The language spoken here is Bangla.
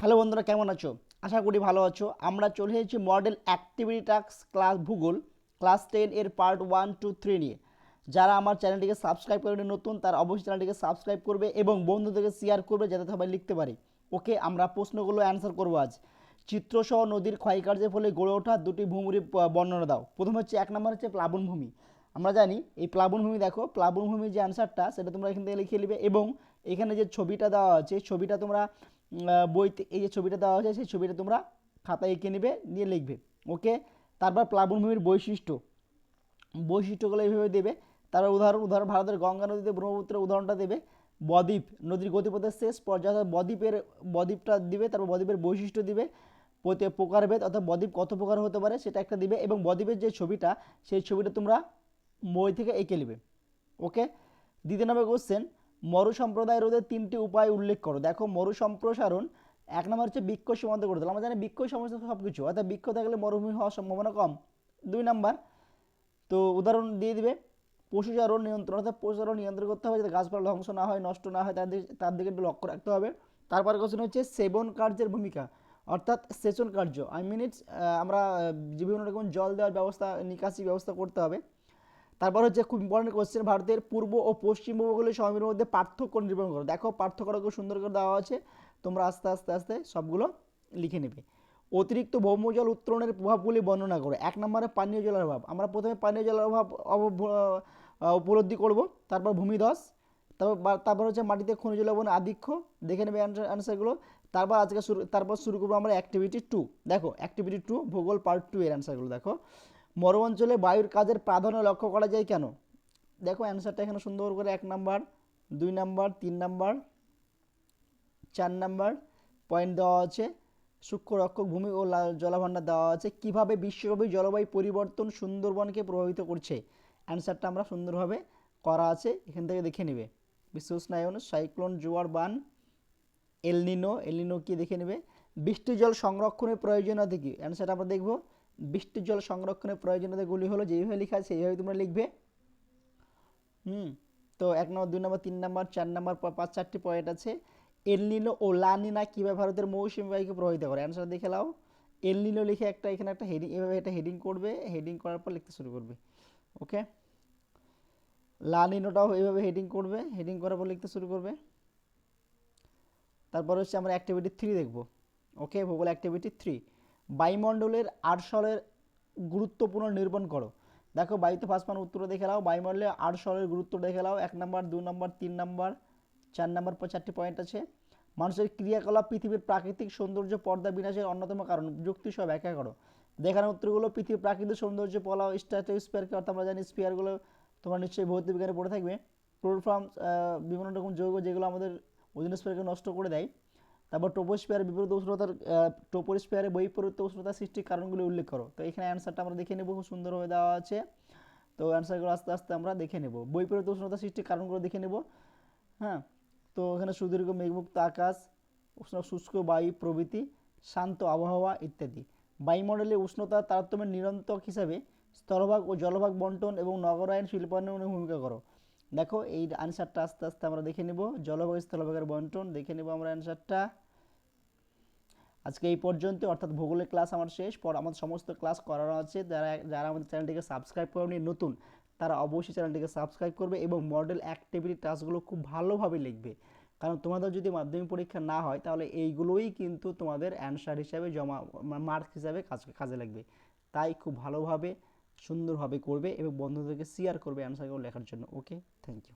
হ্যালো বন্ধুরা, কেমন আছো? আশা করি ভালো আছো। আমরা চলে এসেছি মডেল অ্যাক্টিভিটি টাস্ক ক্লাস ভূগোল ক্লাস 10 এর পার্ট 1, 2, 3 নিয়ে। যারা আমার চ্যানেলটিকে সাবস্ক্রাইব করেনি নতুন, তারা অবশ্যই চ্যানেলটিকে সাবস্ক্রাইব করবে এবং বন্ধুদেরকে শেয়ার করবে যাতে সবাই লিখতে পারে। ওকে, আমরা প্রশ্নগুলো অ্যান্সার করবো আজ। চিত্রসহ নদীর ক্ষয়কার্যের ফলে গড়ে ওঠা দুটি ভূমির বর্ণনা দাও। প্রথমে হচ্ছে 1 নম্বর হচ্ছে প্লাবনভূমি। আমরা জানি এই প্লাবনভূমি, দেখো প্লাবনভূমির যে অ্যান্সারটা সেটা তোমরা এখান থেকে লিখে নেবে এবং এখানে যে ছবিটা দেওয়া আছে ছবিটা তোমরা বইতে, এই যে ছবিটা দেওয়া আছে সেই ছবিটা তোমরা খাতায় এঁকে নেবে, নিয়ে লিখবে। ওকে, তারপর প্লাবনভূমির বৈশিষ্ট্যগুলো এইভাবে দেবে। তারপর উদাহরণ ভারতের গঙ্গা নদীতে ব্রহ্মপুত্রের উদাহরণটা দেবে। বদ্বীপ নদীর গতিপথের শেষ পর্যায়ে বদ্বীপটা দিবে। তারপর বদ্বীপের বৈশিষ্ট্য দিবে, প্রকারভেদ অর্থাৎ বদ্বীপ কত প্রকার হতে পারে সেটা একটা দিবে এবং বদ্বীপের যে ছবিটা সেই ছবিটা তোমরা বই থেকে এঁকে নেবে। ওকে, দ্বিতীয় নম্বর কোশ্চেন, মরু সম্প্রদায় রোধের 3টি উপায় উল্লেখ করো। দেখো, মরু সম্প্রসারণ 1 নম্বর হচ্ছে বৃক্ষ সীমান্ত করে দিলাম। আমরা জানি বৃক্ষই সমস্ত সব কিছু, অর্থাৎ বৃক্ষ থাকলে মরুভূমি হওয়ার সম্ভাবনা কম। 2 নম্বর, তো উদাহরণ দিয়ে দিবে পশুচারণ নিয়ন্ত্রণ, অর্থাৎ পশুচারণ নিয়ন্ত্রণ করতে হবে যাতে গাছপালা ধ্বংস না হয়, নষ্ট না হয়, তার দিকে একটু লক্ষ্য রাখতে হবে। তারপর কোশ্চেন হচ্ছে সেবন কার্যের ভূমিকা, অর্থাৎ সেচন কার্য। আমরা বিভিন্ন রকম জল দেওয়ার ব্যবস্থা, নিকাশি ব্যবস্থা করতে হবে। তারপর হচ্ছে খুব ইম্পর্টেন্ট কোশ্চেন, ভারতের পূর্ব ও পশ্চিম উপকূলীয় সমভূমির মধ্যে পার্থক্য নির্মাণ করো। দেখো, পার্থক্যটা খুব সুন্দর করে দেওয়া আছে, তোমরা আস্তে আস্তে আস্তে সবগুলো লিখে নেবে। অতিরিক্ত ভৌমজল উত্তোলনের প্রভাবগুলি বর্ণনা করো। 1 নম্বরে পানীয় জলের অভাব। আমরা প্রথমে পানীয় জলের অভাব উপলব্ধি করব, তারপর ভূমিধস, তারপর হচ্ছে মাটিতে খনিজ লবণ আধিক্য, দেখে নেবে অ্যান্সারগুলো। তারপর শুরু করবো আমরা অ্যাক্টিভিটি 2। দেখো, অ্যাক্টিভিটি 2 ভূগোল পার্ট 2 এর অ্যান্সারগুলো দেখো। মরু অঞ্চলে বায়ুর কাজের প্রাধান্য লক্ষ্য করা যায় কেন? দেখো অ্যান্সারটা এখানে সুন্দর করে 1 number, 2 number, 3 number, 4 number point দেওয়া আছে। সূক্ষ্ম রক্ষক ভূমি ও জলভাণ্ডার দেওয়া আছে। কিভাবে বিশ্বব্যাপী জলবায়ু পরিবর্তন সুন্দরবনকে প্রভাবিত করছে? অ্যান্সারটা আমরা সুন্দরভাবে করা আছে, এখান থেকে দেখে নেবে। বিশ্ব উষ্ণায়ন, সাইক্লোন, জোয়ার, বান, এলনিনো কি দেখে নেবে। বৃষ্টি জল সংরক্ষণের প্রয়োজনীয়তা কি? অ্যান্সারটা আমরা দেখব। বৃষ্টির জল সংরক্ষণের প্রয়োজনীয়তাগুলি হলো যেইভাবে লেখা আছে সেইভাবে তোমরা লিখবে। তো 1 নম্বর, 2 নম্বর, 3 নম্বর, 4 নম্বর, 4টি পয়েন্ট আছে। এলনিনো ও লানিনা কীভাবে ভারতের মৌসুমী বায়ুকে প্রভাবিত করে? অ্যান্সার দেখে নাও। এলনিনো লিখে এখানে একটা হেডিং, এভাবে এটা হেডিং করবে, হেডিং করার পর লিখতে শুরু করবে। ওকে, লানিনোটাও এইভাবে হেডিং করবে, হেডিং করার পর লিখতে শুরু করবে। তারপর হচ্ছে আমরা অ্যাক্টিভিটি 3 দেখব। ওকে, ভূগোল অ্যাক্টিভিটি 3, বায়ুমণ্ডলের আরশোলের গুরুত্বপূর্ণ নির্মাণ করো। দেখো, বায়ুতে ভাসমান উত্তর দেখে নাও, বায়ুমণ্ডলে আরশোলের গুরুত্ব দেখে নাও। 1 নম্বর, 2 নম্বর, 3 নম্বর, 4 নম্বর, 4টি পয়েন্ট আছে। মানুষের ক্রিয়াকলাপ পৃথিবীর প্রাকৃতিক সৌন্দর্য পর্দা বিনাশের অন্যতম কারণ, যুক্তি সহ ব্যাখ্যা করো। দেখানো উত্তরগুলো পৃথিবীর প্রাকৃতিক সৌন্দর্য পলা স্ট্র্যাটোস্ফিয়ারকে, অর্থাৎ আমরা জানি স্পিয়ারগুলো তোমরা নিশ্চয়ই ভৌত বিজ্ঞানে পড়ে থাকবে। ক্লোরোফর্ম, বিভিন্ন রকম যৌগ যেগুলো আমাদের ওজোনস্ফিয়ারকে নষ্ট করে দেয়। তারপর ট্রপোস্ফিয়ারের বিপরীত উষ্ণতার, ট্রপোস্ফিয়ারে বৈপরীত্য উষ্ণতা সৃষ্টির কারণগুলি উল্লেখ করো। তো এখানে অ্যান্সারটা আমরা দেখে নেব, খুব সুন্দরভাবে দেওয়া আছে। তো অ্যান্সারগুলো আস্তে আস্তে আমরা দেখে নেব। বৈপরীত্য উষ্ণতা সৃষ্টির কারণগুলো দেখে নেব। হ্যাঁ, তো এখানে সুদীর্ঘ মেঘমুক্ত আকাশ, শুষ্ক বায়ু প্রভৃতি, শান্ত আবহাওয়া ইত্যাদি। বায়ুমণ্ডলে উষ্ণতার তারতম্যের নিরন্তক হিসাবে স্থলভাগ ও জলভাগ বন্টন এবং নগরায়ন শিল্পায়নের ভূমিকা করো। দেখো, এই অ্যান্সারটা আস্তে আস্তে আমরা দেখে নেব। জলভাগ স্থলভাগের বন্টন দেখে নেব আমরা অ্যান্সারটা। আজকে এই পর্যন্ত, অর্থাৎ ভূগোলের ক্লাস আমার শেষ। পর আমাদের সমস্ত ক্লাস করানো আছে। যারা আমাদের চ্যানেলটিকে সাবস্ক্রাইব করেনি নতুন, তারা অবশ্যই চ্যানেলটিকে সাবস্ক্রাইব করবে এবং মডেল অ্যাক্টিভিটি টাস্কগুলো খুব ভালোভাবে লিখবে। কারণ তোমাদের যদি মাধ্যমিক পরীক্ষা না হয় তাহলে এইগুলোই কিন্তু তোমাদের অ্যান্সার হিসাবে মার্কস হিসাবে কাজে লাগবে। তাই খুব ভালোভাবে সুন্দরভাবে করবে এবং বন্ধুদেরকে শেয়ার করবে অ্যান্সারগুলো লেখার জন্য। ওকে, থ্যাংক ইউ।